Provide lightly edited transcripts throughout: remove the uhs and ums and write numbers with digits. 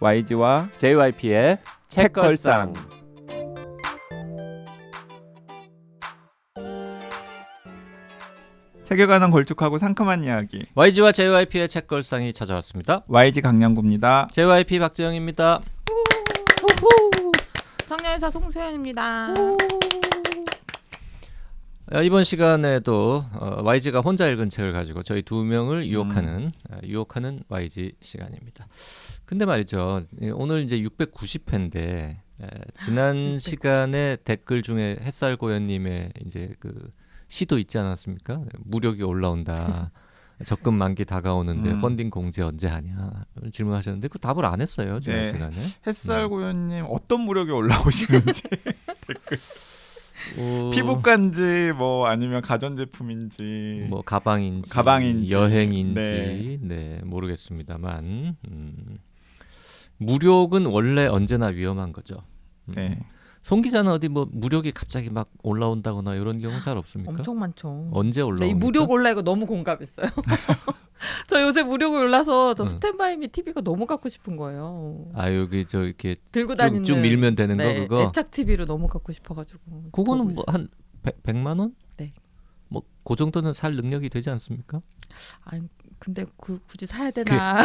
YG와 JYP의 책걸상. 책에 관한 걸쭉하고 상큼한 이야기. YG와 JYP의 책걸상이 찾아왔습니다. YG 강량구입니다. JYP 박재영입니다. 청년회사 송수연입니다. 이번 시간에도 YG가 혼자 읽은 책을 가지고 저희 두 명을 유혹하는 YG 시간입니다. 근데 말이죠, 오늘 이제 690회인데 지난 시간에 댓글 중에 햇살고연님의 이제 그 시도 있지 않았습니까? 무력이 올라온다. 적금 만기 다가오는데 펀딩 공제 언제 하냐 질문하셨는데 그 답을 안 했어요 지난 시간에. 햇살고연님 어떤 무력이 올라오시는지 댓글. 피부과인지 뭐 아니면 가전제품인지 뭐 가방인지 여행인지 네 모르겠습니다만 무력은 원래 언제나 위험한 거죠. 네. 송 기자는 어디 뭐 무력이 갑자기 막 올라온다거나 이런 경우 잘 없습니까? 엄청 많죠. 언제 올라옵니까? 네, 이 무력 올라이고 너무 공감했어요. 저 요새 무력이 올라서 저 스탠바이미 TV가 너무 갖고 싶은 거예요. 아 여기 저 이렇게 들고 다니는 쭉 밀면 되는 거 그거? 애착 TV로 너무 갖고 싶어가지고. 그거는 뭐 한 100만 원? 네. 뭐 그 정도는 살 능력이 되지 않습니까? 아니 근데 굳이 사야 되나?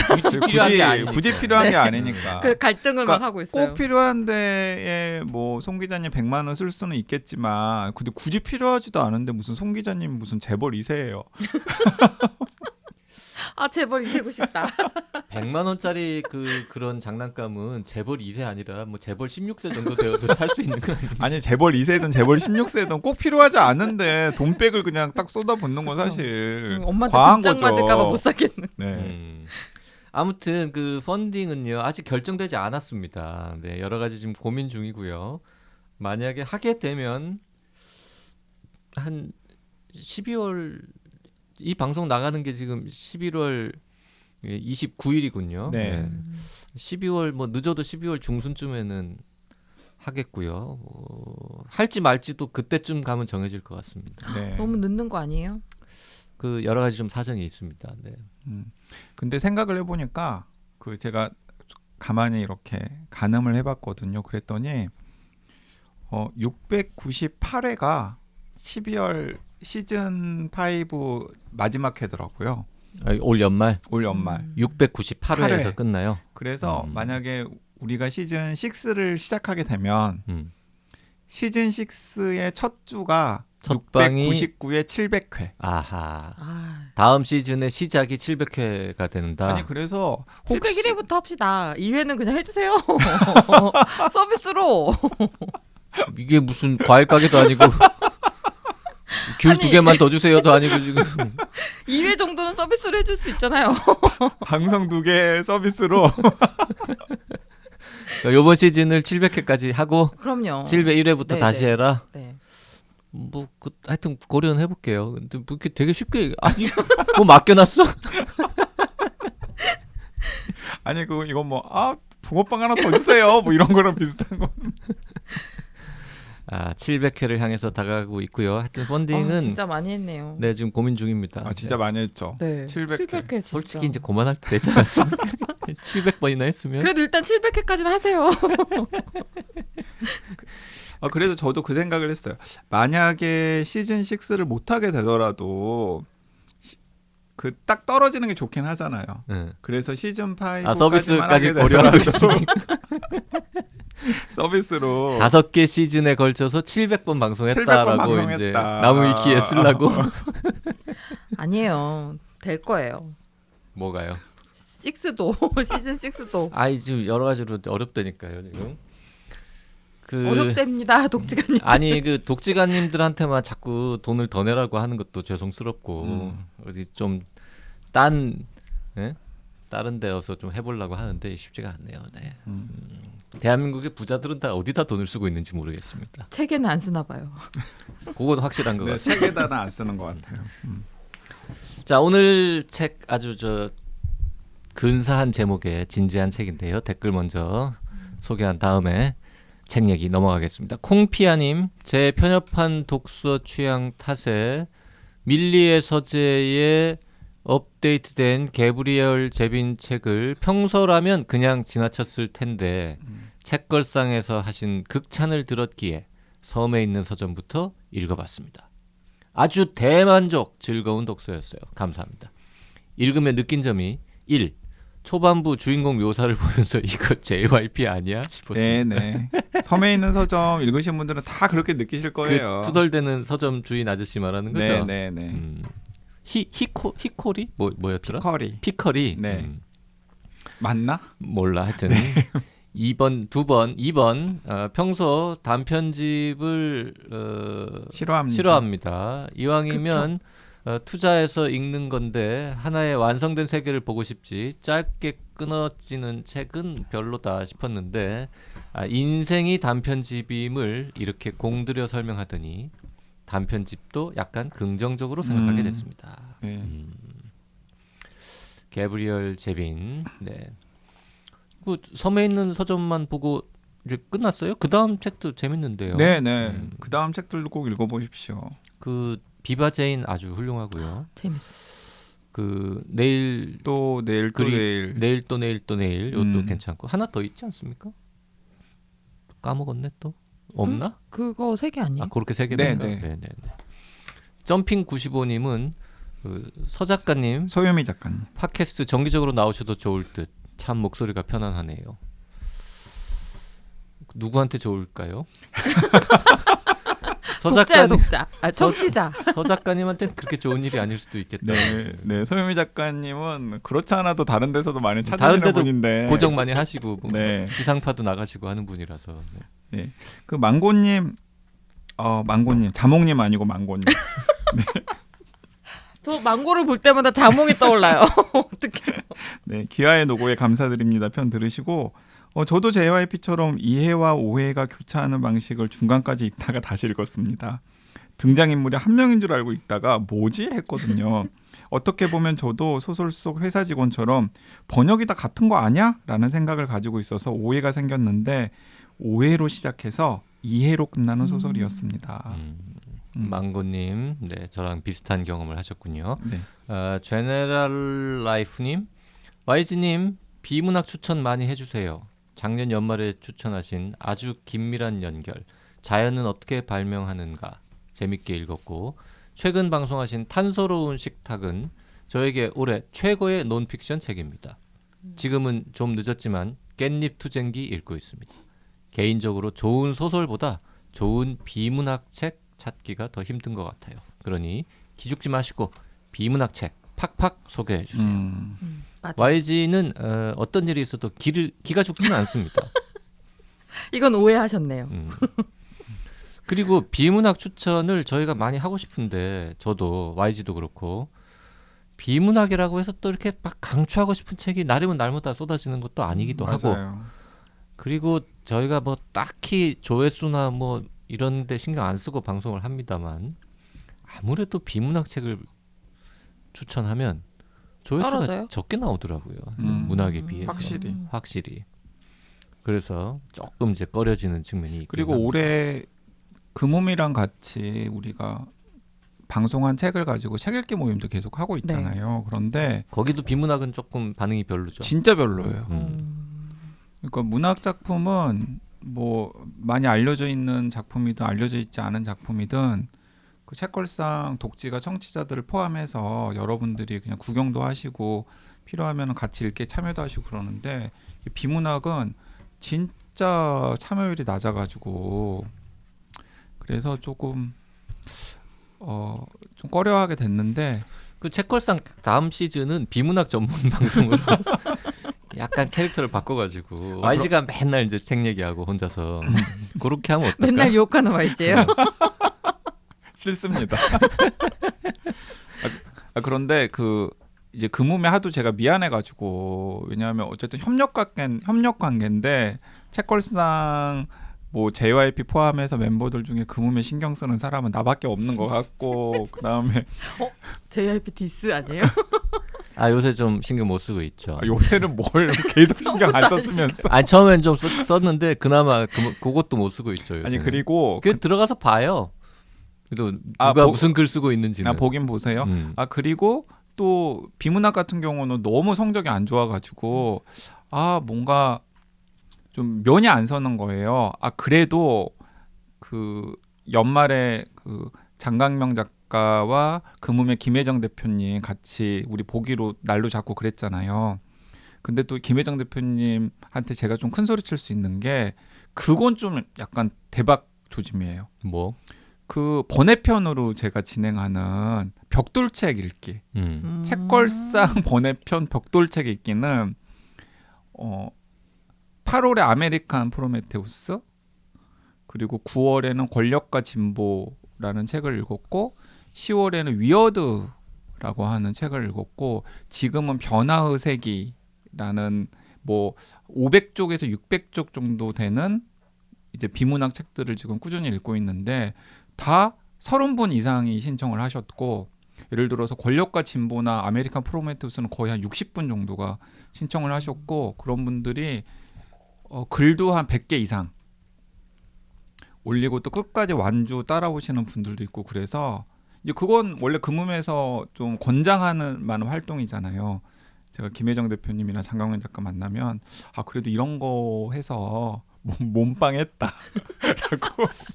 굳이 필요한 게 아니니까. 그 갈등을 그러니까 막 하고 있어요. 꼭 필요한데 뭐 송 기자님 100만 원 쓸 수는 있겠지만 근데 굳이 필요하지도 않은데 무슨 송 기자님 무슨 재벌 2세예요. 아 재벌 이세고 싶다. 100만 원짜리 그런 장난감은 재벌 2세 아니라 뭐 재벌 16세 정도 되어도 살 수 있는 거 아닙니까? 아니 재벌 2세든 재벌 16세든 꼭 필요하지 않은데 돈백을 그냥 딱 쏟아붓는 건 사실 엄마한테 과한 극장 거죠. 맞을까 봐 못 사겠는. 네. 아무튼 그 펀딩은요 아직 결정되지 않았습니다. 네, 여러 가지 지금 고민 중이고요. 만약에 하게 되면 한 12월 이 방송 나가는 게 지금 11월 29일이군요. 네. 12월 뭐 늦어도 12월 중순쯤에는 하겠고요. 할지 말지도 그때쯤 가면 정해질 것 같습니다. 네. 너무 늦는 거 아니에요? 그 여러 가지 좀 사정이 있습니다. 네. 근데 생각을 해보니까 그 제가 가만히 이렇게 가늠을 해봤거든요. 그랬더니 698회가 12월 시즌 5 마지막 회더라고요. 올 연말 올 연말 698회에서 끝나요. 그래서 만약에 우리가 시즌 6를 시작하게 되면 시즌 6의 첫 주가 첫 방이 699에 700회. 아하. 다음 시즌의 시작이 700회가 된다. 아니 그래서 701회부터 합시다. 2회는 그냥 해주세요. 서비스로. 이게 무슨 과일 가게도 아니고 귤 2개만 더 주세요도 아니고 지금 2회 정도는 서비스로 해줄 수 있잖아요. 방송 2개 서비스로 이번 시즌을 700회까지 하고 그럼요. 701회부터 네, 다시 네. 해라. 네. 뭐 하여튼 고려는 해볼게요. 근데 뭐 이렇게 되게 쉽게 아니 뭐 맡겨놨어? 아니 이거 뭐 붕어빵 하나 더 주세요. 뭐 이런 거랑 비슷한 거. 700회를 향해서 다가가고 있고요. 하여튼 펀딩은 진짜 많이 했네요. 네 지금 고민 중입니다. 진짜 많이 했죠. 네. 700회. 700회 진짜. 솔직히 이제 그만할 때 되지 않았습니까? 700번이나 했으면. 그래도 일단 700회까지는 하세요. 그래도 저도 그 생각을 했어요. 만약에 시즌 6를 못 하게 되더라도 그 딱 떨어지는 게 좋긴 하잖아요. 그래서 시즌 5까지만 서비스까지 고려하고 있습니다. 서비스로 5개 시즌에 걸쳐서 700번 방송했다라고 이제 나무위키에 쓰려고. 아니에요. 될 거예요. 뭐가요? 6도 시즌 6도. 지금 여러 가지로 어렵다니까요 지금. 어렵답니다, 독지가님. 아니 그 독지가님들한테만 자꾸 돈을 더 내라고 하는 것도 죄송스럽고 어디 좀 다른 데여서 좀 해보려고 하는데 쉽지가 않네요. 네. 대한민국의 부자들은 다 어디다 돈을 쓰고 있는지 모르겠습니다. 책에는 안 쓰나 봐요. 그건 확실한 것 같습니다. 책에다는 안 쓰는 것 같아요. 자 오늘 책 아주 근사한 제목의 진지한 책인데요. 댓글 먼저 소개한 다음에 책 얘기 넘어가겠습니다. 콩피아님, 제 편협한 독서 취향 탓에 밀리의 서재에 업데이트된 개브리엘 제빈 책을 평소라면 그냥 지나쳤을 텐데 책걸상에서 하신 극찬을 들었기에 섬에 있는 서점부터 읽어봤습니다. 아주 대만족 즐거운 독서였어요. 감사합니다. 읽으며 느낀 점이 1. 초반부 주인공 묘사를 보면서 이거 JYP 아니야? 싶었습니다. 네네. 섬에 있는 서점 읽으신 분들은 다 그렇게 느끼실 거예요. 그 투덜대는 서점 주인 아저씨 말하는 거죠? 네네네. 히코리? 뭐였더라? 피커리. 피커리? 네. 맞나? 몰라 하여튼 2번 평소 단편집을 싫어합니다. 이왕이면 투자해서 읽는 건데 하나의 완성된 세계를 보고 싶지 짧게 끊어지는 책은 별로다 싶었는데 인생이 단편집임을 이렇게 공들여 설명하더니 단편집도 약간 긍정적으로 생각하게 됐습니다. 네. 개브리엘 제빈. 네. 그 섬에 있는 서점만 보고 이제 끝났어요? 그 다음 책도 재밌는데요. 네네. 그 다음 책들도 꼭 읽어보십시오. 그 비바 제인 아주 훌륭하고요. 재밌었어요. 그 내일 또 내일 이것도 괜찮고 하나 더 있지 않습니까? 까먹었네 또. 없나? 그거 3개 아니에요? 아 그렇게 3개인가? 네네. 네네. 점핑 95님은 그 서 작가님 소유미 작가님 팟캐스트 정기적으로 나오셔도 좋을 듯. 참 목소리가 편안하네요. 누구한테 좋을까요? 독자. 청취자. 서 작가님한테는 그렇게 좋은 일이 아닐 수도 있겠다. 네. 소유미 작가님은 그렇지 않아도 다른 데서도 많이 다른 찾으시는 데도 분인데 고정 많이 하시고 뭐 네. 지상파도 나가시고 하는 분이라서. 네. 네. 그 망고님 자몽님 아니고 망고님. 저 망고를 볼 때마다 자몽이 떠올라요. 어떡해요. 네, 기아의 노고에 감사드립니다 편 들으시고 저도 JYP처럼 이해와 오해가 교차하는 방식을 중간까지 읽다가 다시 읽었습니다. 등장인물이 한 명인 줄 알고 읽다가 뭐지? 했거든요. 어떻게 보면 저도 소설 속 회사 직원처럼 번역이 다 같은 거 아니야? 라는 생각을 가지고 있어서 오해가 생겼는데 오해로 시작해서 이해로 끝나는 소설이었습니다. 망고님, 네, 저랑 비슷한 경험을 하셨군요. 네. 제네럴 라이프님, YG님 비문학 추천 많이 해주세요. 작년 연말에 추천하신 아주 긴밀한 연결, 자연은 어떻게 발명하는가 재밌게 읽었고 최근 방송하신 탄소로운 식탁은 저에게 올해 최고의 논픽션 책입니다. 지금은 좀 늦었지만 깻잎 투쟁기 읽고 있습니다. 개인적으로 좋은 소설보다 좋은 비문학 책 찾기가 더 힘든 것 같아요. 그러니 기죽지 마시고 비문학 책 팍팍 소개해 주세요. 맞아. YG는 어떤 일이 있어도 기가 죽지는 않습니다. 이건 오해하셨네요. 그리고 비문학 추천을 저희가 많이 하고 싶은데 저도 YG도 그렇고 비문학이라고 해서 또 이렇게 막 강추하고 싶은 책이 날이면 날마다 쏟아지는 것도 아니기도 하고 그리고 저희가 뭐 딱히 조회수나 뭐 이런 데 신경 안 쓰고 방송을 합니다만 아무래도 비문학 책을 추천하면 조회수가 떨어져요? 적게 나오더라고요. 문학에 비해서. 확실히. 그래서 조금 이제 꺼려지는 측면이 있긴 그리고 합니다. 올해 그 몸이랑 같이 우리가 방송한 책을 가지고 책 읽기 모임도 계속 하고 있잖아요. 그런데 거기도 비문학은 조금 반응이 별로죠. 진짜 별로예요. 그러니까 문학 작품은 뭐 많이 알려져 있는 작품이든 알려져 있지 않은 작품이든 그 책걸상 독지가 청취자들을 포함해서 여러분들이 그냥 구경도 하시고 필요하면 같이 읽게 참여도 하시고 그러는데 비문학은 진짜 참여율이 낮아가지고 그래서 조금 좀 꺼려하게 됐는데 그 책걸상 다음 시즌은 비문학 전문 방송으로 약간 캐릭터를 바꿔가지고 YG가 맨날 이제 책 얘기하고 혼자서 그렇게 하면 어떨까? 맨날 욕하는 YG예요. 싫습니다. 그런데 이제 그 몸에 하도 제가 미안해가지고 왜냐하면 어쨌든 협력 관계인데 책걸상 뭐 JYP 포함해서 멤버들 중에 그 몸에 신경 쓰는 사람은 나밖에 없는 것 같고 그 다음에 JYP 디스 아니에요? 요새 좀 신경 못 쓰고 있죠. 요새는 뭘 계속 신경 안 썼으면서 처음엔 좀 썼는데 그나마 그것도 못 쓰고 있죠. 요새는. 아니 그리고 들어가서 봐요. 그래도 누가 무슨 글 쓰고 있는지는. 보긴 보세요. 그리고 또 비문학 같은 경우는 너무 성적이 안 좋아가지고 뭔가 좀 면이 안 서는 거예요. 그래도 그 연말에 그 장강명 작가와 금음의 김혜정 대표님 같이 우리 보기로 날로 잡고 그랬잖아요. 근데 또 김혜정 대표님한테 제가 좀 큰 소리 칠 수 있는 게 그건 좀 약간 대박 조짐이에요. 뭐? 그 번외편으로 제가 진행하는 벽돌책 읽기. 책걸상 번외편 벽돌책 읽기는 8월에 아메리칸 프로메테우스, 그리고 9월에는 권력과 진보라는 책을 읽었고 10월에는 위어드라고 하는 책을 읽었고 지금은 변화의 세기라는 뭐 500쪽에서 600쪽 정도 되는 이제 비문학 책들을 지금 꾸준히 읽고 있는데 다 30분 이상이 신청을 하셨고, 예를 들어서 권력과 진보나 아메리칸 프로메테우스는 거의 한 60분 정도가 신청을 하셨고, 그런 분들이 글도 한 100개 이상 올리고 또 끝까지 완주 따라오시는 분들도 있고, 그래서 이제 그건 원래 금음에서 좀 권장하는 많은 활동이잖아요. 제가 김혜정 대표님이나 장강원 작가 만나면 그래도 이런 거 해서 몸빵했다라고.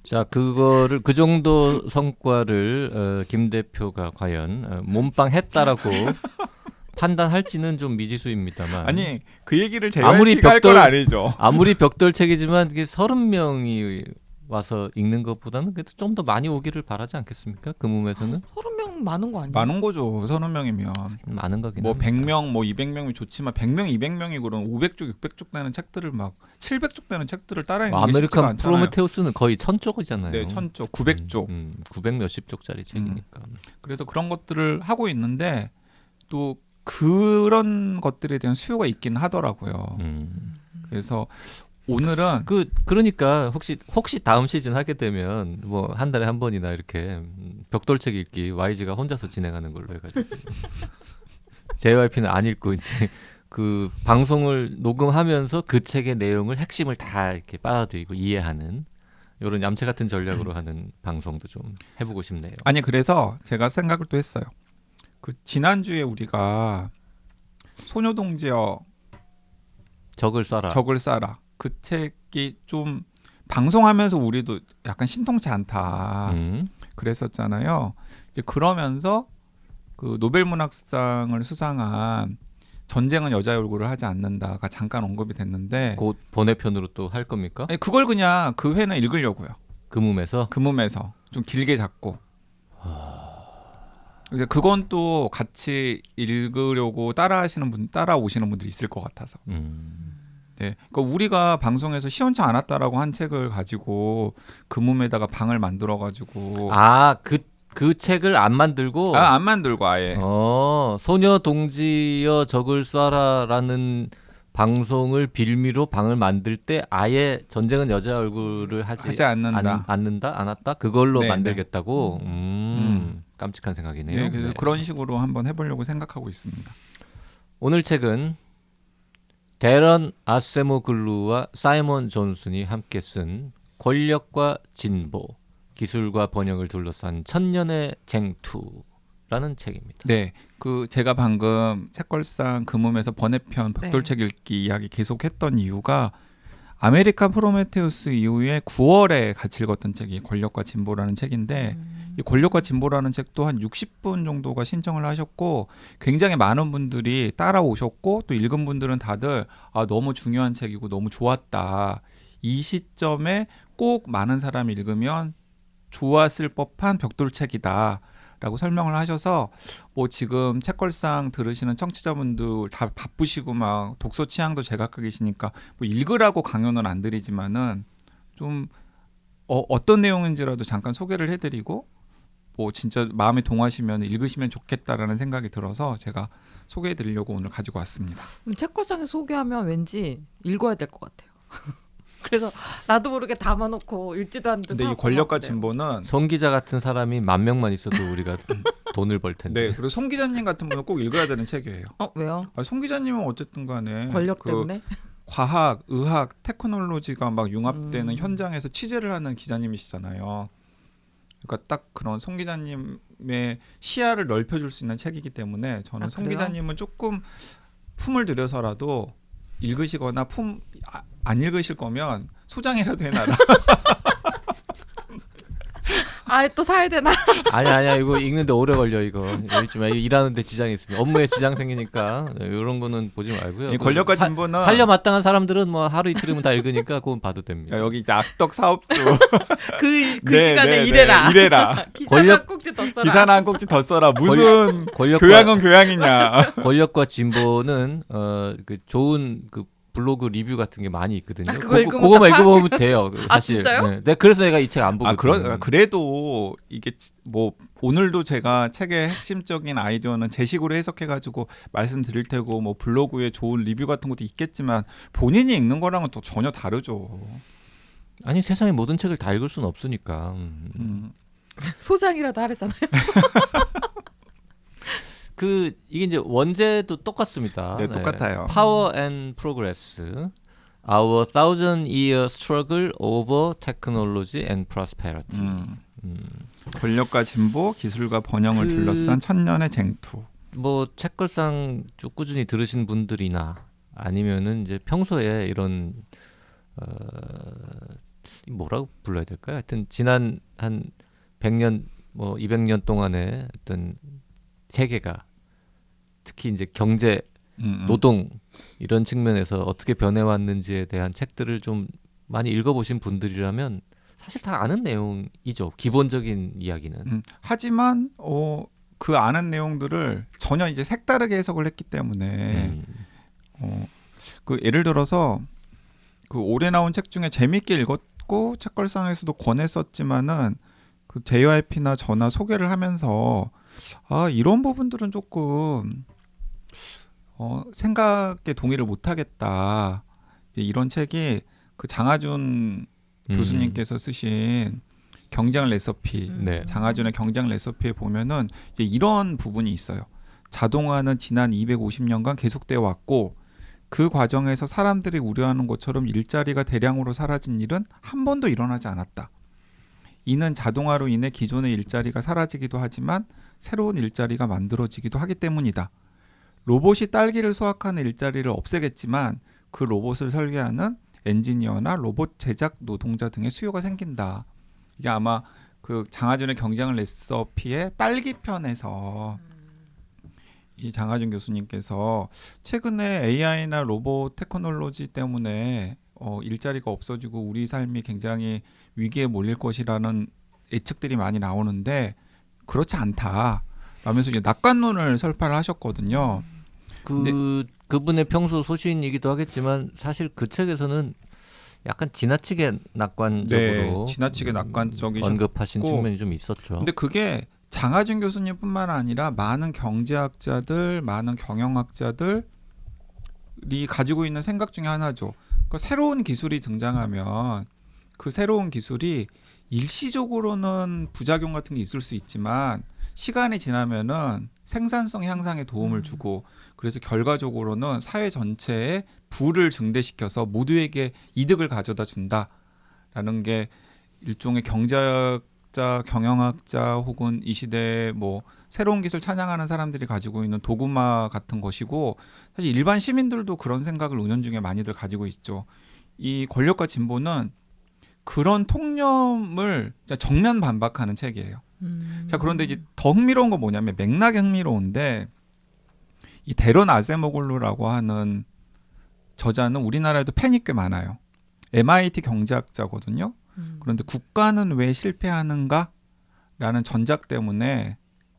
자, 그거를 그 정도 성과를 김 대표가 과연 몸빵했다라고 판단할지는 좀 미지수입니다만. 아니 그 얘기를 아무리 JYP가 할 건 아니죠. 아무리 벽돌책이지만 이게 30명이 와서 읽는 것보다는 그래도 좀 더 많이 오기를 바라지 않겠습니까? 금음에서는 30명 많은 거 아니에요? 많은 거죠. 30명이면 많은 거긴 뭐 합니다. 100명 뭐 200명이 좋지만 100명 200명이 그런 500쪽 600쪽 되는 책들을 막 700쪽 되는 책들을 따라 읽는 게 쉽지가 아메리칸 않잖아요. 프로메테우스는 거의 1000쪽이잖아요. 네, 1000쪽, 900쪽. 900 몇십 쪽짜리 책이니까. 그래서 그런 것들을 하고 있는데 또 그런 것들에 대한 수요가 있긴 하더라고요. 그래서 오늘은 그러니까 혹시 다음 시즌 하게 되면 뭐 한 달에 한 번이나 이렇게 벽돌책 읽기 YG가 혼자서 진행하는 걸로 해가지고 JYP는 안 읽고 이제 그 방송을 녹음하면서 그 책의 내용을 핵심을 다 이렇게 빨아들이고 이해하는 이런 얌체 같은 전략으로 하는 방송도 좀 해보고 싶네요. 아니 그래서 제가 생각을 또 했어요. 그 지난주에 우리가 소녀동지여 적을 쏴라. 그 책이 좀 방송하면서 우리도 약간 신통치 않다 그랬었잖아요. 이제 그러면서 그 노벨문학상을 수상한 전쟁은 여자의 얼굴을 하지 않는다가 잠깐 언급이 됐는데 곧 번외편으로 또 할 겁니까? 아니, 그걸 그냥 그 회는 읽으려고요. 금음에서 좀 길게 잡고. 그건 또 같이 읽으려고 따라오시는 분들이 있을 것 같아서. 네, 그러니까 우리가 방송에서 시원치 않았다라고 한 책을 가지고 금음에다가 방을 만들어가지고 그 책을 안 만들고 안 만들고 아예 소녀 동지여 적을 쏴라라는 방송을 빌미로 방을 만들 때 아예 전쟁은 여자 얼굴을 하지 않았다 그걸로 네, 만들겠다고. 깜찍한 생각이네요. 네, 그래서 그런 식으로 한번 해보려고 생각하고 있습니다. 오늘 책은 데런 아세모글루와 사이먼 존슨이 함께 쓴 권력과 진보, 기술과 번역을 둘러싼 천년의 쟁투라는 책입니다. 네, 그 제가 방금 책걸상 금음에서 번외편 벽돌책 읽기 이야기 계속했던 이유가 아메리칸 프로메테우스 이후에 9월에 같이 읽었던 책이 권력과 진보라는 책인데 이 권력과 진보라는 책도 한 60분 정도가 신청을 하셨고 굉장히 많은 분들이 따라오셨고 또 읽은 분들은 다들 너무 중요한 책이고 너무 좋았다. 이 시점에 꼭 많은 사람이 읽으면 좋았을 법한 벽돌책이다. 라고 설명을 하셔서 뭐 지금 책걸상 들으시는 청취자분들 다 바쁘시고 막 독서 취향도 제각각이시니까 뭐 읽으라고 강연은 안 드리지만은 좀 어떤 내용인지라도 잠깐 소개를 해드리고 뭐 진짜 마음에 동하시면 읽으시면 좋겠다라는 생각이 들어서 제가 소개해드리려고 오늘 가지고 왔습니다. 책걸상에 소개하면 왠지 읽어야 될 것 같아요. 그래서 나도 모르게 담아놓고 읽지도 않는데. 근데 이 권력과 진보는 송 기자 같은 사람이 10,000명 있어도 우리가 돈을 벌 텐데. 네, 그리고 송 기자님 같은 분은 꼭 읽어야 되는 책이에요. 왜요? 송 기자님은 어쨌든 간에 권력 때문에? 과학, 의학, 테크놀로지가 막 융합되는 현장에서 취재를 하는 기자님이시잖아요. 그러니까 딱 그런 송 기자님의 시야를 넓혀줄 수 있는 책이기 때문에 저는 송 그래요? 기자님은 조금 품을 들여서라도 읽으시거나 안 읽으실 거면 소장이라도 해놔라. 아, 또 사야 되나? 아니야 이거 읽는데 오래 걸려 이거. 읽지 마. 일하는데 지장이 있습니다. 업무에 지장 생기니까 이런 거는 보지 말고요. 이 권력과 진보는 살려 마땅한 사람들은 뭐 하루 이틀이면 다 읽으니까 그건 봐도 됩니다. 여기 이제 악덕 사업주 그 네, 시간에 네, 일해라. 네, 일해라. 기사나 꼭지 더 써라. 기사나 한 꼭지 더 써라. 무슨 권력과 교양은 교양이냐. 권력과 진보는 그 좋은 그 블로그 리뷰 같은 게 많이 있거든요. 아, 그거 읽으면 그거만 다 읽어보면 돼요. 아, 사실. 진짜요? 네. 그래서 내가 이 책 안 보거든요. 그래도 이게 뭐 오늘도 제가 책의 핵심적인 아이디어는 제 식으로 해석해가지고 말씀드릴 테고 뭐 블로그에 좋은 리뷰 같은 것도 있겠지만 본인이 읽는 거랑은 또 전혀 다르죠. 아니 세상의 모든 책을 다 읽을 수는 없으니까. 소장이라도 하랬잖아요. 그 이게 이제 원제도 똑같습니다. 네, 똑같아요. Power and Progress, Our Thousand Year Struggle Over Technology and Prosperity. 권력과 진보, 기술과 번영을 둘러싼 천년의 쟁투. 뭐 책걸상 쭉 꾸준히 들으신 분들이나 아니면은 이제 평소에 이런 뭐라고 불러야 될까요? 하여튼 지난 한 100년 뭐 200년 동안의 어떤 세계가 특히 이제 경제, 노동 이런 측면에서 어떻게 변해왔는지에 대한 책들을 좀 많이 읽어보신 분들이라면 사실 다 아는 내용이죠. 기본적인 이야기는. 하지만 그 아는 내용들을 전혀 이제 색다르게 해석을 했기 때문에 그 예를 들어서 그 올해 나온 책 중에 재밌게 읽었고 책걸상에서도 권했었지만은 그 JYP나 저나 소개를 하면서 이런 부분들은 조금 생각에 동의를 못하겠다. 이런 책이 그 장하준 교수님께서 쓰신 경쟁 레시피, 네. 장하준의 경쟁 레시피에 보면은 이제 이런 부분이 있어요. 자동화는 지난 250년간 계속되어 왔고 그 과정에서 사람들이 우려하는 것처럼 일자리가 대량으로 사라진 일은 한 번도 일어나지 않았다. 이는 자동화로 인해 기존의 일자리가 사라지기도 하지만 새로운 일자리가 만들어지기도 하기 때문이다. 로봇이 딸기를 수확하는 일자리를 없애겠지만 그 로봇을 설계하는 엔지니어나 로봇 제작 노동자 등의 수요가 생긴다. 이게 아마 그 장하준의 경쟁 레시피의 딸기 편에서 이 장하준 교수님께서 최근에 AI나 로봇 테크놀로지 때문에 일자리가 없어지고 우리 삶이 굉장히 위기에 몰릴 것이라는 예측들이 많이 나오는데 그렇지 않다. 라면서 이제 낙관론을 설파를 하셨거든요. 그분의 평소 소신이기도 하겠지만 사실 그 책에서는 약간 지나치게 낙관적으로 지나치게 낙관적이셨고 언급하신 측면이 좀 있었죠. 근데 그게 장하준 교수님뿐만 아니라 많은 경제학자들, 많은 경영학자들이 가지고 있는 생각 중에 하나죠. 그러니까 새로운 기술이 등장하면 그 새로운 기술이 일시적으로는 부작용 같은 게 있을 수 있지만 시간이 지나면은 생산성 향상에 도움을 주고 그래서 결과적으로는 사회 전체에 부를 증대시켜서 모두에게 이득을 가져다 준다라는 게 일종의 경제학자, 경영학자 혹은 이 시대에 뭐 새로운 기술 찬양하는 사람들이 가지고 있는 도구마 같은 것이고 사실 일반 시민들도 그런 생각을 은연중에 많이들 가지고 있죠. 이 권력과 진보는 그런 통념을 정면 반박하는 책이에요. 자, 그런데 이제 더 흥미로운 건 뭐냐면 맥락이 흥미로운데 이 데런 아세모글루라고 하는 저자는 우리나라에도 팬이 꽤 많아요. MIT 경제학자거든요. 그런데 국가는 왜 실패하는가? 라는 전작 때문에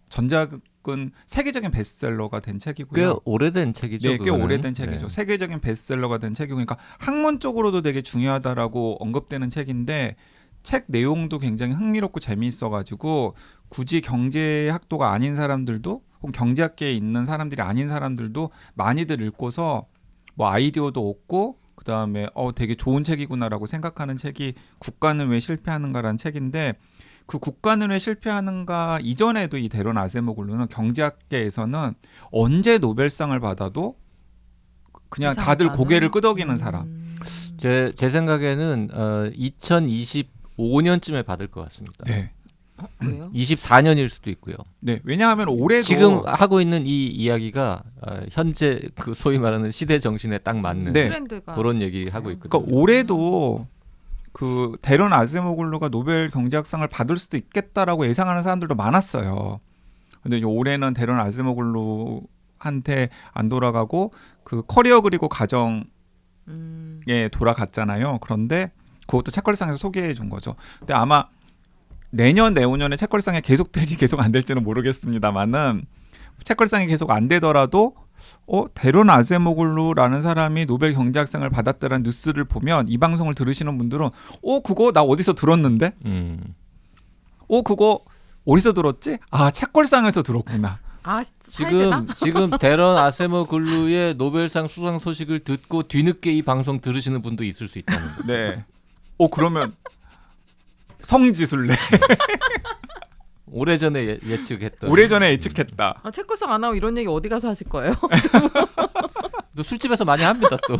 전작은 세계적인 베스트셀러가 된 책이고요. 꽤 오래된 책이죠. 네, 꽤 그거는. 오래된 책이죠. 네. 세계적인 베스트셀러가 된 책이고 그러니까 학문 쪽으로도 되게 중요하다라고 언급되는 책인데 책 내용도 굉장히 흥미롭고 재미있어가지고 굳이 경제학도가 아닌 사람들도 혹은 경제학계에 있는 사람들이 아닌 사람들도 많이들 읽고서 뭐 아이디어도 얻고 그 다음에 되게 좋은 책이구나라고 생각하는 책이 국가는 왜 실패하는가라는 책인데 그 국가는 왜 실패하는가 이전에도 이 데런 아세모글루는 경제학계에서는 언제 노벨상을 받아도 그냥 다들 고개를 끄덕이는 사람. 제 생각에는 2025년쯤에 받을 것 같습니다. 네. 왜요? 24년일 수도 있고요. 네, 왜냐하면 올해도 지금 하고 있는 이 이야기가 현재 그 소위 말하는 시대 정신에 딱 맞는 네. 트렌드가 그런 얘기 하고 있거든요. 그러니까 올해도 그 데런 아즈모글루가 노벨 경제학상을 받을 수도 있겠다라고 예상하는 사람들도 많았어요. 근데 이제 올해는 데런 아즈모글루한테 안 돌아가고 그 커리어 그리고 가정에 돌아갔잖아요. 그런데 그것도 책걸상에서 소개해 준 거죠. 근데 아마 내년 내후년에 책걸상에 계속 될지 계속 안 될지는 모르겠습니다만은 책걸상이 계속 안 되더라도 데런 아즈모글루라는 사람이 노벨 경제학상을 받았다는 뉴스를 보면 이 방송을 들으시는 분들은 그거 나 어디서 들었는데? 그거 어디서 들었지? 아, 책걸상에서 들었구나. 아, 사야 되나? 지금 데런 아세모글루의 노벨상 수상 소식을 듣고 뒤늦게 이 방송 들으시는 분도 있을 수 있다는 거죠. 네. 그러면 성지순례. 오래전에 예측했던. 오래전에 예측했다. 책걸상 안 하고 이런 얘기 어디 가서 하실 거예요? 또 술집에서 많이 합니다 또.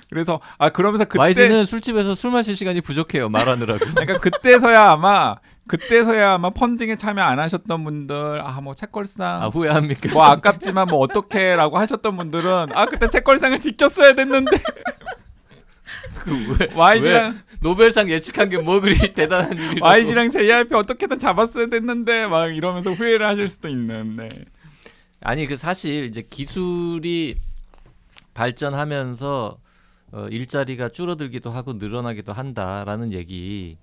그래서 그러면서 그때 YG는 술집에서 술 마실 시간이 부족해요 말하느라고. 그러니까 그때서야 아마 펀딩에 참여 안 하셨던 분들 뭐 책걸상 후회합니까? 뭐 아깝지만 뭐 어떻게라고 하셨던 분들은 그때 책걸상을 지켰어야 됐는데 YG랑 노벨상 예측한 게 뭐 그리 대단한 일이라고. YG랑 JYP 어떻게든 잡았어야 됐는데 막 이러면서 후회를 하실 수도 있는. 네. 아니 그 사실 이제 기술이 발전하면서 일자리가 줄어들기도 하고 늘어나기도 한다라는 얘기.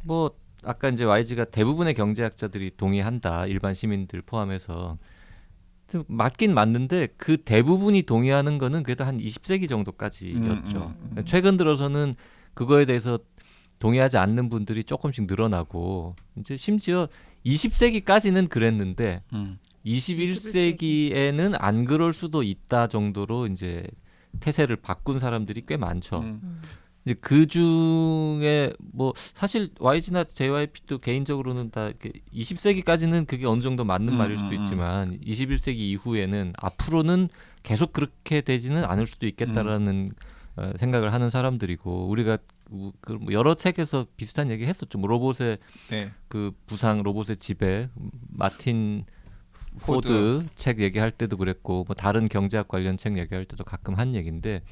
뭐 아까 이제 YG가 대부분의 경제학자들이 동의한다. 일반 시민들 포함해서. 맞긴 맞는데 그 대부분이 동의하는 거는 그래도 한 20세기 정도까지였죠. 최근 들어서는 그거에 대해서 동의하지 않는 분들이 조금씩 늘어나고 이제 심지어 20세기까지는 그랬는데 21세기에는 안 그럴 수도 있다 정도로 이제 태세를 바꾼 사람들이 꽤 많죠. 이제 그 중에 뭐 사실 YG나 JYP도 개인적으로는 다 이렇게 20세기까지는 그게 어느 정도 맞는 말일 수 있지만 21세기 이후에는 앞으로는 계속 그렇게 되지는 않을 수도 있겠다라는 생각을 하는 사람들이고 우리가 그 여러 책에서 비슷한 얘기 했었죠. 뭐 로봇의 그 부상, 로봇의 지배, 마틴 포드 책 얘기할 때도 그랬고 뭐 다른 경제학 관련 책 얘기할 때도 가끔 한 얘기인데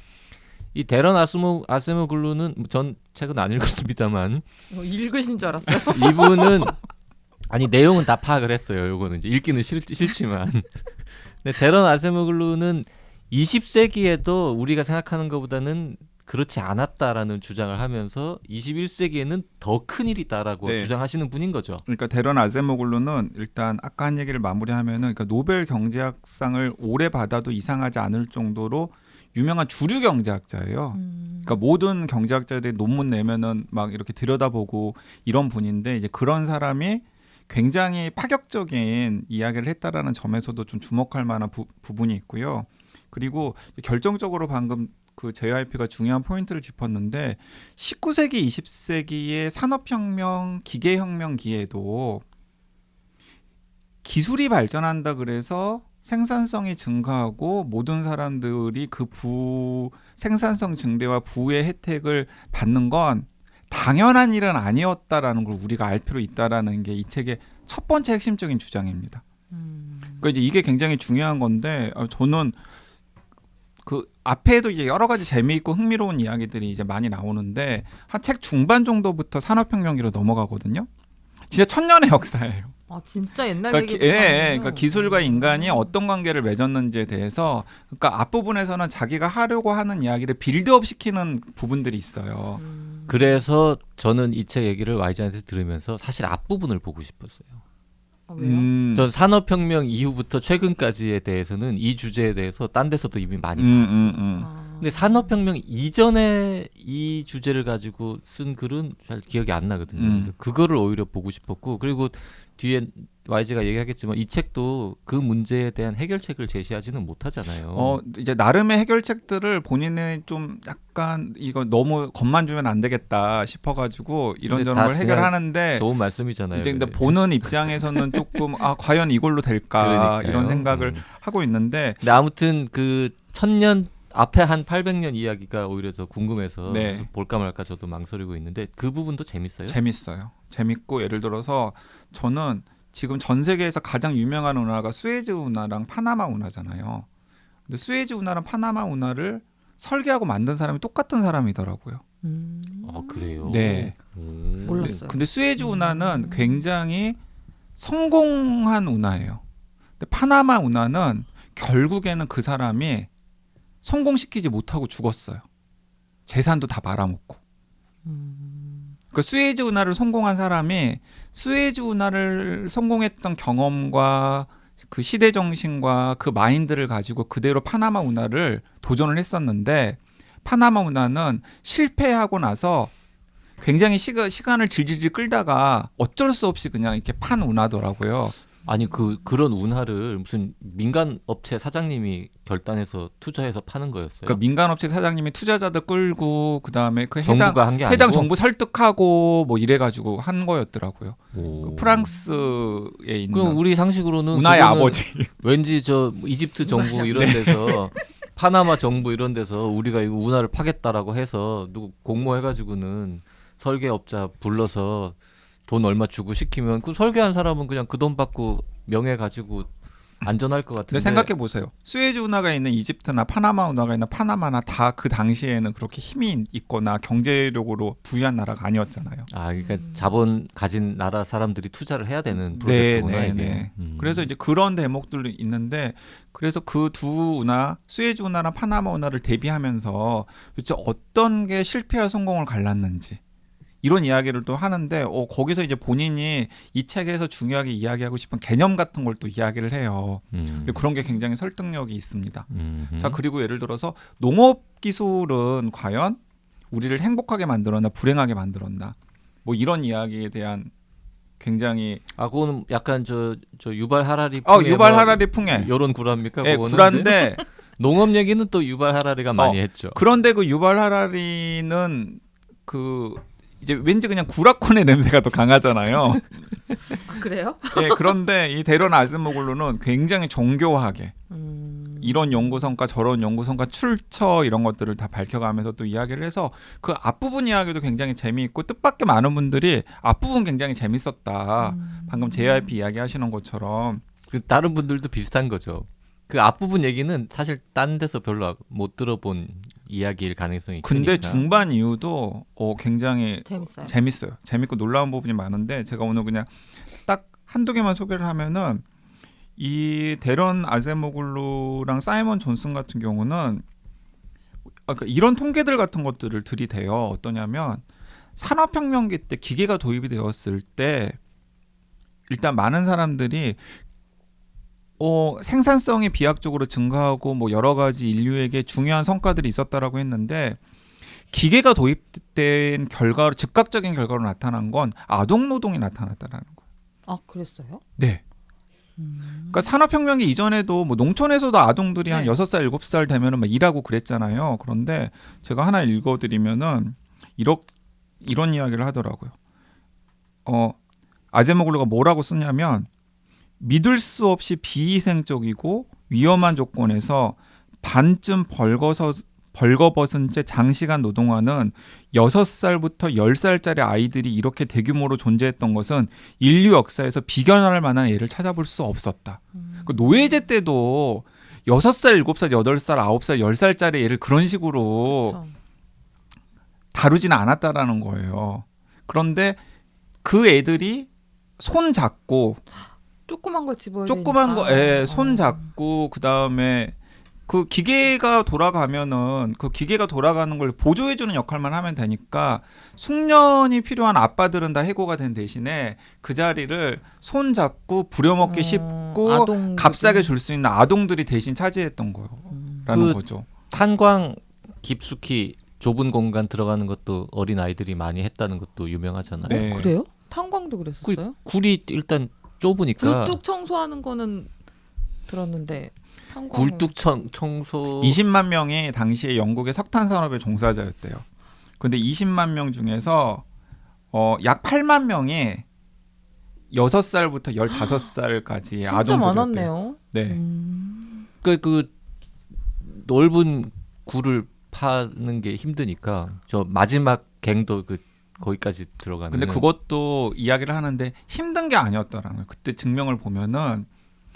이 데런 아세모글루는 전 책은 안 읽었습니다만 읽으신 줄 알았어요. 이분은 아니 내용은 다 파악을 했어요. 요거는 이제 읽기는 싫지만 근데 데런 아세모글루는 20세기에도 우리가 생각하는 것보다는 그렇지 않았다라는 주장을 하면서 21세기에는 더 큰 일이다라고 주장하시는 분인 거죠. 그러니까 데런 아세모글루는 일단 아까 한 얘기를 마무리하면은 그러니까 노벨 경제학상을 오래 받아도 이상하지 않을 정도로 유명한 주류 경제학자예요. 그러니까 모든 경제학자들이 논문 내면은 막 이렇게 들여다보고 이런 분인데 이제 그런 사람이 굉장히 파격적인 이야기를 했다라는 점에서도 좀 주목할 만한 부분이 있고요. 그리고 결정적으로 방금 그 JYP가 중요한 포인트를 짚었는데 19세기, 20세기의 산업혁명, 기계혁명기에도 기술이 발전한다 그래서 생산성이 증가하고 모든 사람들이 그 생산성 증대와 부의 혜택을 받는 건 당연한 일은 아니었다라는 걸 우리가 알 필요 있다라는 게 이 책의 첫 번째 핵심적인 주장입니다. 그러니까 이제 이게 굉장히 중요한 건데 저는 그 앞에도 이제 여러 가지 재미있고 흥미로운 이야기들이 이제 많이 나오는데 한 책 중반 정도부터 산업혁명기로 넘어가거든요. 진짜 천년의 역사예요. 진짜 옛날 그러니까, 그러니까 기술과 인간이 어떤 관계를 맺었는지에 대해서 그러니까 앞부분에서는 자기가 하려고 하는 이야기를 빌드업 시키는 부분들이 있어요. 그래서 저는 이 책 얘기를 YG한테 들으면서 사실 앞부분을 보고 싶었어요. 왜요? 전 산업혁명 이후부터 최근까지에 대해서는 이 주제에 대해서 딴 데서도 이미 많이 봤어요. 근데 산업혁명 이전에 이 주제를 가지고 쓴 글은 잘 기억이 안 나거든요. 그래서 그거를 오히려 보고 싶었고 그리고 뒤에 YG가 얘기하겠지만 이 책도 그 문제에 대한 해결책을 제시하지는 못하잖아요. 이제 나름의 해결책들을 본인은 좀 약간 이거 너무 겁만 주면 안 되겠다 싶어가지고 이런저런 걸 해결하는데 좋은 말씀이잖아요. 이제 근데 보는 입장에서는 조금 과연 이걸로 될까 그러니까요. 이런 생각을 하고 있는데 근데 아무튼 그 천년 앞에 한 800년 이야기가 오히려 더 궁금해서 네. 볼까 말까 저도 망설이고 있는데 그 부분도 재밌어요? 재밌어요. 재밌고 예를 들어서 저는 지금 전 세계에서 가장 유명한 운하가 수에즈 운하랑 파나마 운하잖아요. 근데 수에즈 운하랑 파나마 운하를 설계하고 만든 사람이 똑같은 사람이더라고요. 아 그래요? 네. 몰랐어요. 근데 수에즈 운하는 굉장히 성공한 운하예요. 근데 파나마 운하는 결국에는 그 사람이 성공시키지 못하고 죽었어요. 재산도 다 말아먹고. 그 수에즈 운하를 성공한 사람이 수에즈 운하를 성공했던 경험과 그 시대 정신과 그 마인드를 가지고 그대로 파나마 운하를 도전을 했었는데 파나마 운하는 실패하고 나서 굉장히 시간을 질질질 끌다가 어쩔 수 없이 그냥 이렇게 판 운하더라고요. 아니 그런 운하를 무슨 민간 업체 사장님이 결단해서 투자해서 파는 거였어요? 그 민간업체 사장님이 투자자들 끌고 그다음에 그 해당 정부가 한 게 아니고 해당 정부 설득하고 뭐 이래가지고 한 거였더라고요. 오. 그 프랑스에 있는 그럼 우리 상식으로는 운하의 그거는 아버지. 왠지 저 이집트 정부 이런 데서 파나마 정부 이런 데서 우리가 이거 운하를 파겠다라고 해서 누구 공모해가지고는 설계업자 불러서 돈 얼마 주고 시키면 그 설계한 사람은 그냥 그 돈 받고 명예 가지고 안전할 것 같은데. 근데 생각해 보세요. 수에즈 운하가 있는 이집트나 파나마 운하가 있는 파나마나 다 그 당시에는 그렇게 힘이 있거나 경제력으로 부유한 나라가 아니었잖아요. 아 그러니까 자본 가진 나라 사람들이 투자를 해야 되는 프로젝트구나 이게. 그래서 이제 그런 대목들도 있는데 그래서 그 두 운하, 수에즈 운하랑 파나마 운하를 대비하면서 도대체 어떤 게 실패와 성공을 갈랐는지 이런 이야기를 또 하는데 거기서 이제 본인이 이 책에서 중요하게 이야기하고 싶은 개념 같은 걸 또 이야기를 해요. 근데 그런 게 굉장히 설득력이 있습니다. 자, 그리고 예를 들어서 농업 기술은 과연 우리를 행복하게 만들었나 불행하게 만들었나 뭐 이런 이야기에 대한 굉장히 그거는 약간 저 유발 하라리 유발 하라리 풍의 이런 구라입니까? 예, 그거는 구라인데 농업 얘기는 또 유발 하라리가 많이 했죠. 그런데 그 유발 하라리는 그 이제 왠지 그냥 구라콘의 냄새가 더 강하잖아요. 아, 그래요? 예, 그런데 이 데런 아즈모글루는 굉장히 정교하게 이런 연구성과 저런 연구성과 출처 이런 것들을 다 밝혀가면서 또 이야기를 해서 그 앞부분 이야기도 굉장히 재미있고 뜻밖의 많은 분들이 앞부분 굉장히 재밌었다. 방금 JYP 이야기 하시는 것처럼. 그 다른 분들도 비슷한 거죠. 그 앞부분 얘기는 사실 딴 데서 별로 못 들어본 이야기일 가능성이 근데 크니까. 중반 이후도 굉장히 재밌어요. 재밌어요. 재밌고 놀라운 부분이 많은데 제가 오늘 그냥 딱 한두 개만 소개를 하면은 이 데런 아제모글루랑 사이먼 존슨 같은 경우는 그러니까 이런 통계들 같은 것들을 들이대요. 어떠냐면 산업혁명기 때 기계가 도입이 되었을 때 일단 많은 사람들이 생산성이 비약적으로 증가하고 뭐 여러 가지 인류에게 중요한 성과들이 있었다라고 했는데 기계가 도입된 결과로 즉각적인 결과로 나타난 건 아동 노동이 나타났다라는 거예요. 아, 그랬어요? 네. 그러니까 산업혁명기 이전에도 뭐 농촌에서도 아동들이 한 6살, 7살 되면은 막 일하고 그랬잖아요. 그런데 제가 하나 읽어드리면은 이런 이야기를 하더라고요. 아제모글루가 뭐라고 쓰냐면 믿을 수 없이 비위생적이고 위험한 조건에서 반쯤 벌거벗은 채 장시간 노동하는 6살부터 10살짜리 아이들이 이렇게 대규모로 존재했던 것은 인류 역사에서 비견할 만한 예를 찾아볼 수 없었다. 그 노예제 때도 6살, 7살, 8살, 9살, 10살짜리 애를 그런 식으로 그렇죠. 다루지는 않았다라는 거예요. 그런데 그 애들이 손 잡고 조그만 걸 집어야 조그만 되니까. 거, 손 잡고 그 다음에 그 기계가 돌아가면은 그 기계가 돌아가는 걸 보조해주는 역할만 하면 되니까 숙련이 필요한 아빠들은 다 해고가 된 대신에 그 자리를 손 잡고 부려먹기 쉽고 아동들이. 값싸게 줄 수 있는 아동들이 대신 차지했던 거라는 거죠. 탄광 깊숙이 좁은 공간 들어가는 것도 어린 아이들이 많이 했다는 것도 유명하잖아요. 네. 그래요? 탄광도 그랬었어요? 굴이 일단 좁으니까 굴뚝 청소하는 거는 들었는데 탄광은 굴뚝 청소 20만 명이 당시에 영국의 석탄 산업의 종사자였대요. 근데 20만 명 중에서 약 8만 명이 6살부터 15살까지 진짜 아동들이었대요. 많았네요. 네. 그 넓은 굴을 파는 게 힘드니까 저 마지막 갱도 거기까지 들어가면. 근데 그것도 이야기를 하는데 힘든 게 아니었더라는 거예요. 그때 증명을 보면은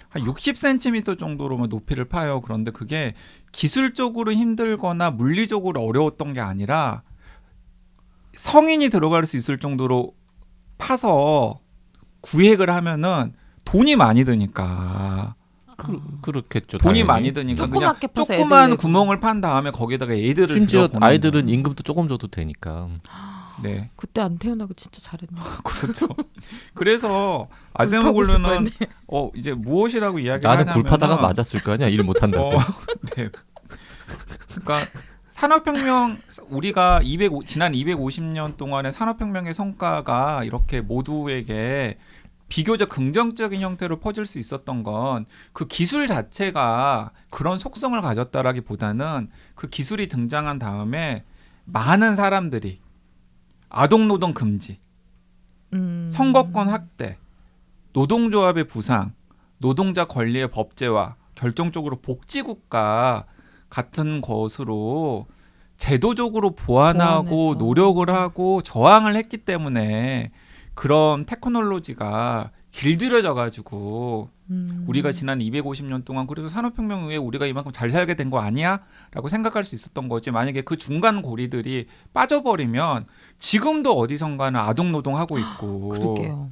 한 60cm 정도로만 높이를 파요. 그런데 그게 기술적으로 힘들거나 물리적으로 어려웠던 게 아니라 성인이 들어갈 수 있을 정도로 파서 구획을 하면은 돈이 많이 드니까. 그렇겠죠. 돈이 당연히. 많이 드니까 그냥 조그맣게 퍼서 조그만 애들 구멍을 판 다음에 거기다가 애들을 심지어 들여보내는 아이들은 거예요. 임금도 조금 줘도 되니까. 네. 그때 안 태어나고 진짜 잘했네. 그렇죠. 그래서 굴 파고 있을 아세모글루는 뻔했네. 이제 무엇이라고 이야기를 나는 하냐면은 굴 파다가 맞았을 거 아니야. 일 못한다고. 네. 그러니까 산업혁명 우리가 지난 250년 동안의 산업혁명의 성과가 이렇게 모두에게 비교적 긍정적인 형태로 퍼질 수 있었던 건 그 기술 자체가 그런 속성을 가졌다라기보다는 그 기술이 등장한 다음에 많은 사람들이 아동노동 금지, 선거권 확대, 노동조합의 부상, 노동자 권리의 법제화, 결정적으로 복지국가 같은 것으로 제도적으로 보완하고 보완해서. 노력을 하고 저항을 했기 때문에 그런 테크놀로지가 길들여져 가지고 우리가 지난 250년 동안 그래서 산업혁명 후에 우리가 이만큼 잘 살게 된 거 아니야? 라고 생각할 수 있었던 거지. 만약에 그 중간 고리들이 빠져버리면 지금도 어디선가는 아동노동하고 있고 그러게요.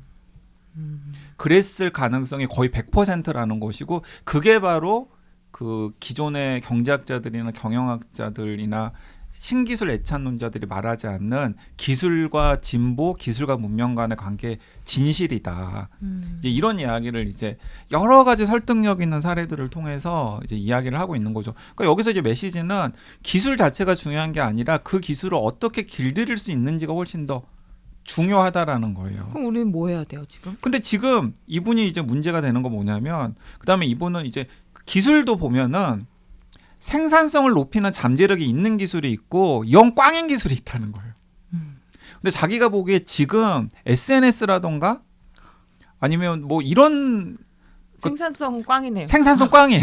그랬을 가능성이 거의 100%라는 것이고 그게 바로 그 기존의 경제학자들이나 경영학자들이나 신기술 애찬론자들이 말하지 않는 기술과 진보, 기술과 문명 간의 관계 진실이다. 이제 이런 이야기를 이제 여러 가지 설득력 있는 사례들을 통해서 이제 이야기를 하고 있는 거죠. 그러니까 여기서 이제 메시지는 기술 자체가 중요한 게 아니라 그 기술을 어떻게 길들일 수 있는지가 훨씬 더 중요하다라는 거예요. 그럼 우리는 뭐 해야 돼요 지금? 근데 지금 이분이 이제 문제가 되는 거 뭐냐면 그다음에 이분은 이제 기술도 보면은 생산성을 높이는 잠재력이 있는 기술이 있고 영 꽝인 기술이 있다는 거예요. 근데 자기가 보기에 지금 SNS라던가 아니면 뭐 이런 생산성 꽝이네요. 생산성 꽝이.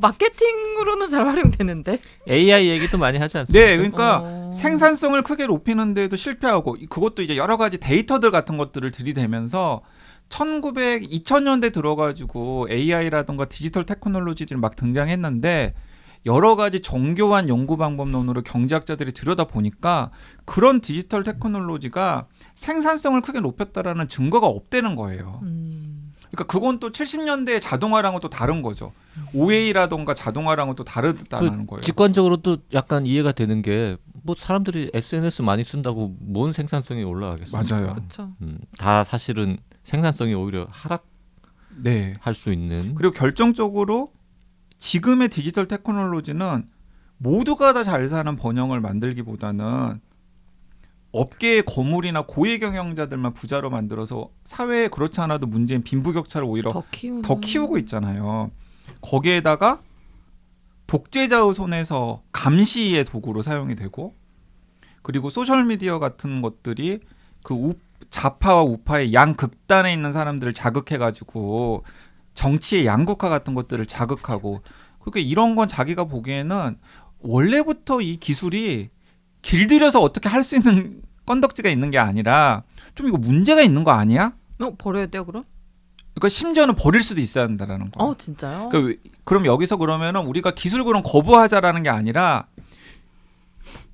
마케팅으로는 잘 활용되는데. AI 얘기도 많이 하지 않습니까? 네, 그러니까 생산성을 크게 높이는 데도 실패하고 그것도 이제 여러 가지 데이터들 같은 것들을 들이대면서 2000년대 들어가지고 AI라던가 디지털 테크놀로지들이 막 등장했는데 여러 가지 정교한 연구 방법론으로 경제학자들이 들여다보니까 그런 디지털 테크놀로지가 생산성을 크게 높였다라는 증거가 없다는 거예요. 그러니까 그건 또 70년대 자동화랑은 또 다른 거죠. OA라던가 자동화랑은 또 다르다는 거예요. 직관적으로 또 약간 이해가 되는 게 뭐 사람들이 SNS 많이 쓴다고 뭔 생산성이 올라가겠습니까? 맞아요. 그렇죠. 다 사실은 생산성이 오히려 하락할 네. 수 있는. 그리고 결정적으로 지금의 디지털 테크놀로지는 모두가 다 잘 사는 번영을 만들기보다는 업계의 거물이나 고위 경영자들만 부자로 만들어서 사회에 그렇지 않아도 문제인 빈부격차를 오히려 더 키우고 있잖아요. 거기에다가 독재자의 손에서 감시의 도구로 사용이 되고 그리고 소셜미디어 같은 것들이 그 좌파와 우파의 양극단에 있는 사람들을 자극해가지고 정치의 양극화 같은 것들을 자극하고 그러니까 이런 건 자기가 보기에는 원래부터 이 기술이 길들여서 어떻게 할 수 있는 건덕지가 있는 게 아니라 좀 이거 문제가 있는 거 아니야? 버려야 돼요 그럼? 그러니까 심지어는 버릴 수도 있어야 한다라는 거예요. 진짜요? 그럼 여기서 그러면은 우리가 기술 그럼 거부하자라는 게 아니라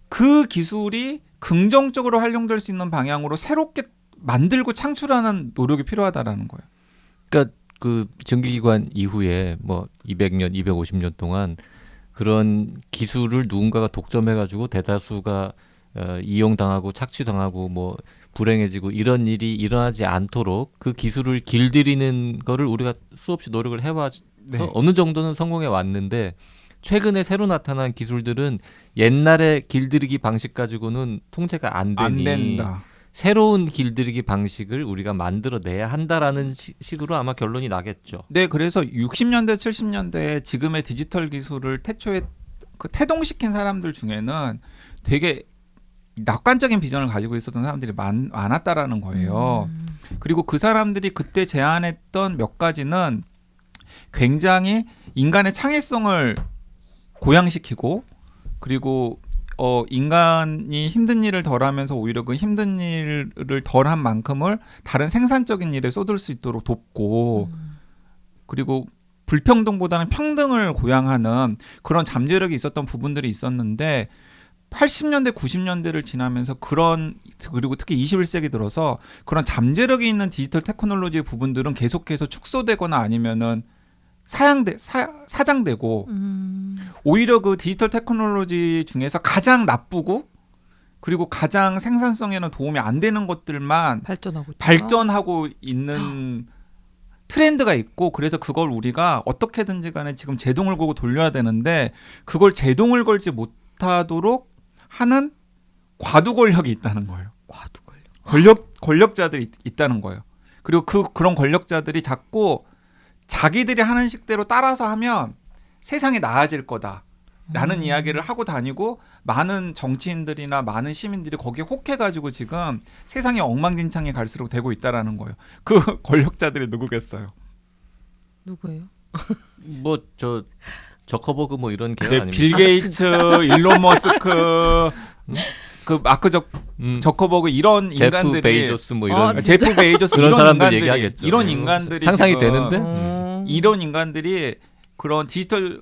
그 기술이 긍정적으로 활용될 수 있는 방향으로 새롭게 만들고 창출하는 노력이 필요하다라는 거예요. 그러니까 그 증기기관 이후에 뭐 200년, 250년 동안 그런 기술을 누군가가 독점해가지고 대다수가 이용당하고 착취당하고 뭐 불행해지고 이런 일이 일어나지 않도록 그 기술을 길들이는 거를 우리가 수없이 노력을 해와서 어느 정도는 성공해 왔는데 최근에 새로 나타난 기술들은 옛날의 길들이기 방식 가지고는 통제가 안 되니 안 된다. 새로운 길들이기 방식을 우리가 만들어내야 한다라는 식으로 아마 결론이 나겠죠. 네, 그래서 60년대, 70년대에 지금의 디지털 기술을 태초에 태동시킨 사람들 중에는 되게 낙관적인 비전을 가지고 있었던 사람들이 많았다라는 거예요. 그리고 그 사람들이 그때 제안했던 몇 가지는 굉장히 인간의 창의성을 고양시키고 그리고 인간이 힘든 일을 덜하면서 오히려 그 힘든 일을 덜한 만큼을 다른 생산적인 일에 쏟을 수 있도록 돕고 그리고 불평등보다는 평등을 고양하는 그런 잠재력이 있었던 부분들이 있었는데 80년대, 90년대를 지나면서 그리고 특히 21세기 들어서 그런 잠재력이 있는 디지털 테크놀로지의 부분들은 계속해서 축소되거나 아니면은 사장되고 오히려 그 디지털 테크놀로지 중에서 가장 나쁘고 그리고 가장 생산성에는 도움이 안 되는 것들만 발전하고 있는 트렌드가 있고 그래서 그걸 우리가 어떻게든지 간에 지금 제동을 걸고 돌려야 되는데 그걸 제동을 걸지 못하도록 하는 과도 권력이 있다는 거예요. 과도 권력. 권력자들이 있다는 거예요. 그리고 그런 권력자들이 자꾸 자기들이 하는 식대로 따라서 하면 세상이 나아질 거다라는 이야기를 하고 다니고 많은 정치인들이나 많은 시민들이 거기에 혹해가지고 지금 세상이 엉망진창이 갈수록 되고 있다라는 거예요. 그 권력자들이 누구겠어요? 누구예요? 뭐 저 저커버그 뭐 이런 계열 네, 아닙니까? 빌 게이츠, 일론 머스크, 그 마크 저커버그 이런 제프 인간들이 베이조스 뭐 이런 제프 베이조스 그런 이런 사람들 인간들이, 얘기하겠죠. 이런 인간들이 상상이 지금 되는데 이런 인간들이 그런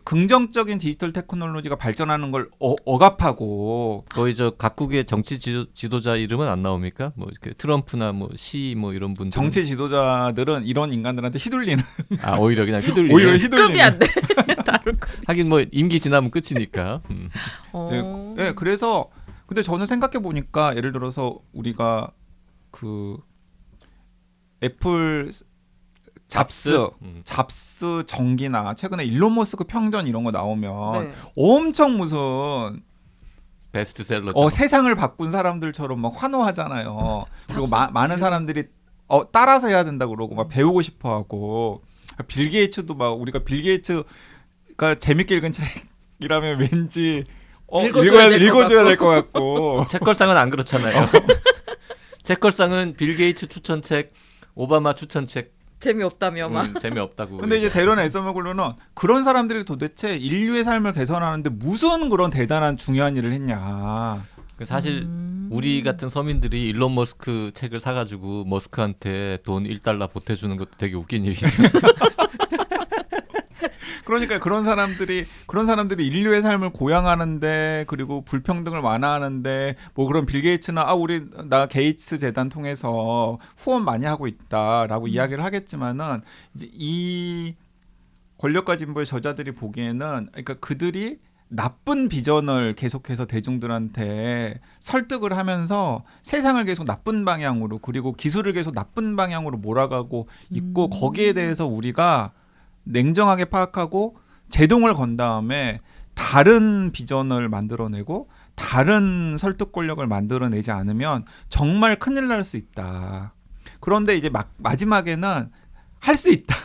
긍정적인 디지털 테크놀로지가 발전하는 걸 억압하고 거의 저 각국의 정치 지도자 이름은 안 나옵니까? 뭐 이렇게 트럼프나 뭐 시 뭐 이런 분들 정치 지도자들은 이런 인간들한테 휘둘리는 오히려 그냥 휘둘리는 오히려 급이 휘둘리는 안 돼. 다룰 거. 하긴 뭐 임기 지나면 끝이니까. 네, 그래서 근데 저는 생각해 보니까 예를 들어서 우리가 그 애플 잡스 전기나 최근에 일론 머스크 평전 이런 거 나오면 네. 엄청 무슨 베스트셀러. 세상을 바꾼 사람들처럼 막 환호하잖아요. 그리고 많은 사람들이 따라서 해야 된다 그러고 막 배우고 싶어하고 빌 게이츠도 막 우리가 빌 게이츠가 재밌게 읽은 책이라면 왠지 읽어줘야 될 것 같고 책걸상은 안 그렇잖아요. 책걸상은 빌 게이츠 추천책, 오바마 추천책 재미없다며 막. 재미없다고. 근데 이제 대련 에서머글로는 그런 사람들이 도대체 인류의 삶을 개선하는데 무슨 그런 대단한 중요한 일을 했냐. 사실 우리 같은 서민들이 일론 머스크 책을 사가지고 머스크한테 돈 $1 보태주는 것도 되게 웃긴 일이죠. 그러니까 그런 사람들이 인류의 삶을 고양하는데 그리고 불평등을 완화하는데 뭐 그런 빌 게이츠나 나 게이츠 재단 통해서 후원 많이 하고 있다라고 이야기를 하겠지만은 이제 이 권력가 진보의 저자들이 보기에는 그러니까 그들이 나쁜 비전을 계속해서 대중들한테 설득을 하면서 세상을 계속 나쁜 방향으로 그리고 기술을 계속 나쁜 방향으로 몰아가고 있고 거기에 대해서 우리가 냉정하게 파악하고 제동을 건 다음에 다른 비전을 만들어내고 다른 설득 권력을 만들어내지 않으면 정말 큰일 날 수 있다. 그런데 이제 마지막에는 할 수 있다.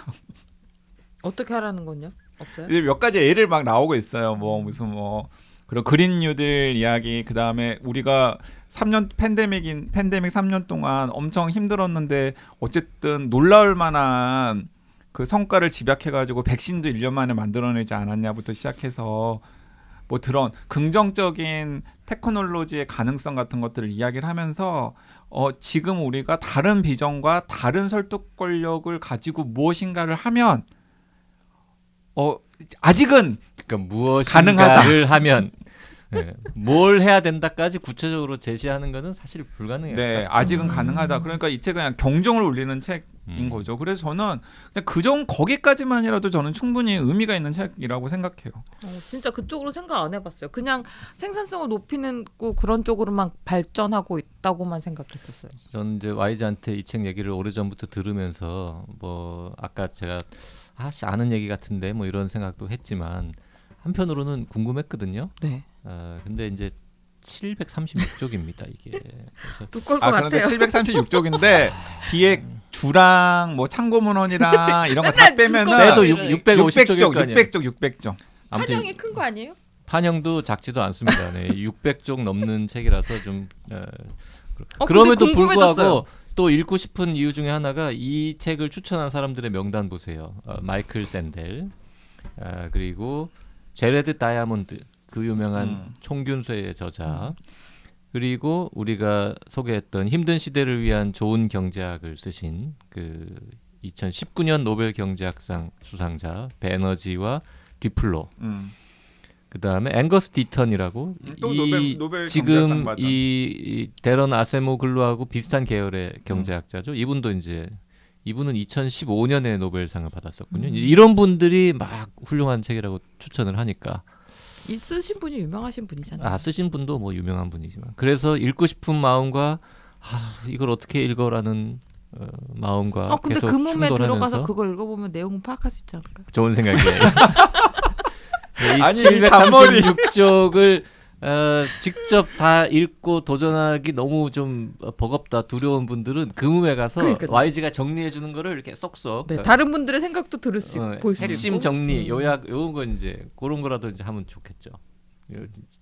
어떻게 하라는 건요? 없어요? 이제 몇 가지 예를 막 나오고 있어요. 뭐 무슨 뭐 그런 그린 뉴딜 이야기, 그 다음에 우리가 3년 팬데믹 3년 동안 엄청 힘들었는데 어쨌든 놀라울 만한 그 성과를 집약해가지고 백신도 1년 만에 만들어내지 않았냐부터 시작해서 뭐 그런 긍정적인 테크놀로지의 가능성 같은 것들을 이야기를 하면서 지금 우리가 다른 비전과 다른 설득 권력을 가지고 무엇인가를 하면 아직은 그러니까 무엇인가를 하면 뭘 해야 된다까지 구체적으로 제시하는 것은 사실 불가능해요. 네, 아직은 가능하다. 그러니까 이 책은 그냥 경종을 울리는 책인 거죠. 그래서 저는 그냥 거기까지만이라도 저는 충분히 의미가 있는 책이라고 생각해요. 진짜 그쪽으로 생각 안 해봤어요. 그냥 생산성을 높이는 그런 쪽으로만 발전하고 있다고만 생각했었어요. 저는 이제 YG한테 이 책 얘기를 오래전부터 들으면서 뭐 아까 제가 아는 얘기 같은데 뭐 이런 생각도 했지만 한편으로는 궁금했거든요. 네. 근데 이제 736쪽입니다 이게. 두꺼울 것 그런데 같아요. 736쪽인데 뒤에 주랑 뭐 참고문헌이랑 이런 거 다 빼면은 빼도 650쪽일 거 아니에요. 600쪽. 아무튼 판형이 큰 거 아니에요? 판형도 작지도 않습니다. 네, 600쪽 넘는 책이라서 좀 근데 그럼에도 궁금해졌어요. 불구하고 또 읽고 싶은 이유 중에 하나가 이 책을 추천한 사람들의 명단 보세요. 마이클 샌델, 그리고 제레드 다이아몬드, 그 유명한 총균쇠의 저자. 그리고 우리가 소개했던 힘든 시대를 위한 좋은 경제학을 쓰신 그 2019년 노벨 경제학상 수상자 베너지와 뒤플로. 그다음에 앵거스 디턴이라고 또 노벨 지금 경제학상 받은. 이 데런 아세모글루하고 비슷한 계열의 경제학자죠. 이분은 2015년에 노벨상을 받았었군요. 이런 분들이 막 훌륭한 책이라고 추천을 하니까 이 쓰신 분이 유명하신 분이잖아요. 쓰신 분도 뭐 유명한 분이지만 그래서 읽고 싶은 마음과 이걸 어떻게 읽어라는 마음과 근데 계속 그 몸에 충돌하면서 들어가서 그걸 읽어보면 내용은 파악할 수 있지 않을까요? 좋은 생각이에요. 이 아니, 이 잔머리. 736쪽을 직접 다 읽고 도전하기 너무 좀 버겁다 두려운 분들은 그 몸에 가서 그러니까요. YG가 정리해 주는 거를 이렇게 쏙쏙 네, 다른 분들의 생각도 들을 수 있고 볼 수 있고 핵심 정리 요약 요런 건 이제 그런 거라도 이제 하면 좋겠죠.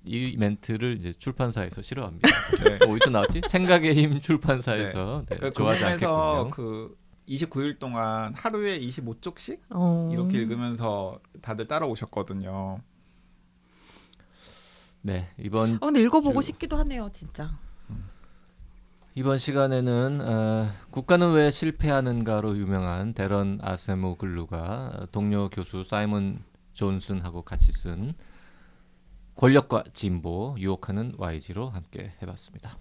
이 멘트를 이제 출판사에서 싫어합니다. 네. 어디서 나왔지? 생각의 힘 출판사에서 그 좋아하지 궁금해서 않겠군요. 그 29일 동안 하루에 25쪽씩 이렇게 읽으면서 다들 따라오셨거든요. 네, 이번 근데 읽어보고 주- 싶기도 하네요, 진짜. 이번 시간에는 국가는 왜 실패하는가로 유명한 데런 아세모글루가 동료 교수 사이먼 존슨하고 같이 쓴 권력과 진보 유혹하는 YG로 함께 해봤습니다.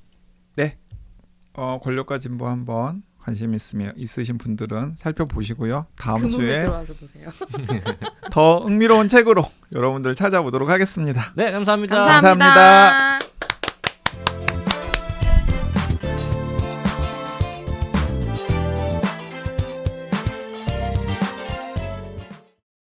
권력과 진보 한번 관심 있으신 분들은 살펴보시고요. 다음 그 몸에 주에 들어와서 보세요. 더 흥미로운 책으로 여러분들 찾아보도록 하겠습니다. 네, 감사합니다. 감사합니다.